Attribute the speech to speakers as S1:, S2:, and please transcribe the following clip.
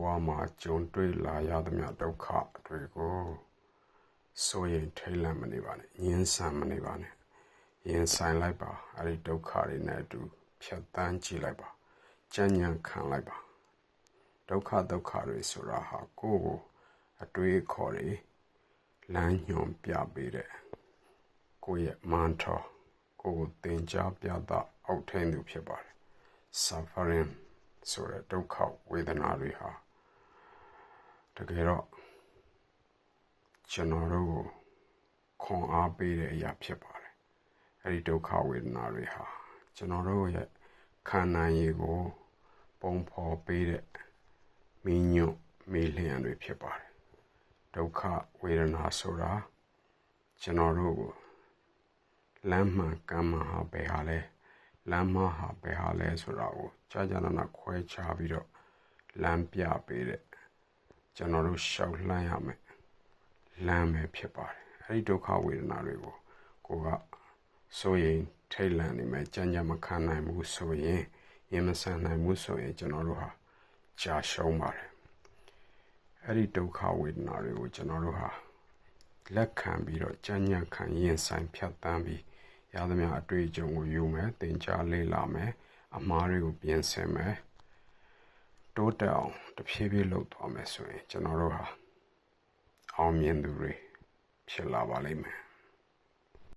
S1: ဝမှာကြုံတွေ့လာရသမျှဒုက္ခတွေကိုစိုးရိမ်ထိတ်လန့်မနေပါနဲ့ငြင်းဆန်မနေပါနဲ့ရင်ဆိုင်လိုက်ပါအဲ့ဒီဒုက္ခတွေနဲ့အတူဖြတ်တန်းကြည့်လိုက်ပါကြံ့ညံ့ခံလိုက်ပါဒုက္ခတွေဆိုတာဟာကိုယ့်ကိုအတွေးအခေါ်တွေလမ်းညွှန်ပြပေးတဲ့ကိုယ့်ရဲ့မန်ထောကိုယ်ကိုသင်ကြားပြသအောက်ထိန်သူဖြစ်ပါတယ် suffering ဆိုတဲ့ဒုက္ခဝေဒနာတွေဟာတကယ်တော့ကျွန်တော်တို့ကိုခွန်အားပေးတဲ့အရာဖြစ်ပါတယ်အဲ့ဒီဒုက္ခဝေဒနာတွေဟာကျွန်တော်တို့ရဲ့ခန္ဓာရည်ကိုပုံဖော်ပေးတဲ့မီးညွန့်မေးလျံတွေဖြစ်ပါတယ်ဒုက္ခဝေဒနာဆိုတာကျွန်တော်တို့ကိုလမ်းမှန်ကမ်းမှန်ဟာဘယ်ဟာလဲလမ်းမဟာဘယ်ဟာလဲဆိုတာကိုကြာနာခွဲခြားပြီးတော့လမ်းပြပေးတဲ့ကျွန်တော်တို့ရှောက်လှမ်းရမယ်လမ်းပဲဖြစ်ပါတယ်အဲ့ဒီဒုက္ခဝေဒနာတွေကိုကိုကစိုးရင်ထိတ်လန့်နေမယ်ကြံ့ကြံ့မခံနိုင်ဘူးဆိုရင်ရင်မဆန်နိုင်ဘူးဆိုရင်ကျွန်တော်တို့ဟာကြာရှုံးပါတယ်အဲ့ဒီဒုက္ခဝေဒနာတွေကိုကျွန်တော်တို့ဟာလက်ခံပြီးတော့ကြံ့ကြံ့ခံရင်ဆိုင်ဖြတ်တန်းပြီးရသမျှအတွေ့အကြုံကိုယူမယ်သင်ကြားလေ့လာမယ်အမှားတွေကိုပြင်ဆင်မယ်တိုးတက်အောင်တဖြည်းဖြည်းလုပ်သွားမယ်ဆိုရင်ကျွန်တော်တို့ဟာအောင်မြင်သူတွေဖြစ်လာပါလိမ့်မယ်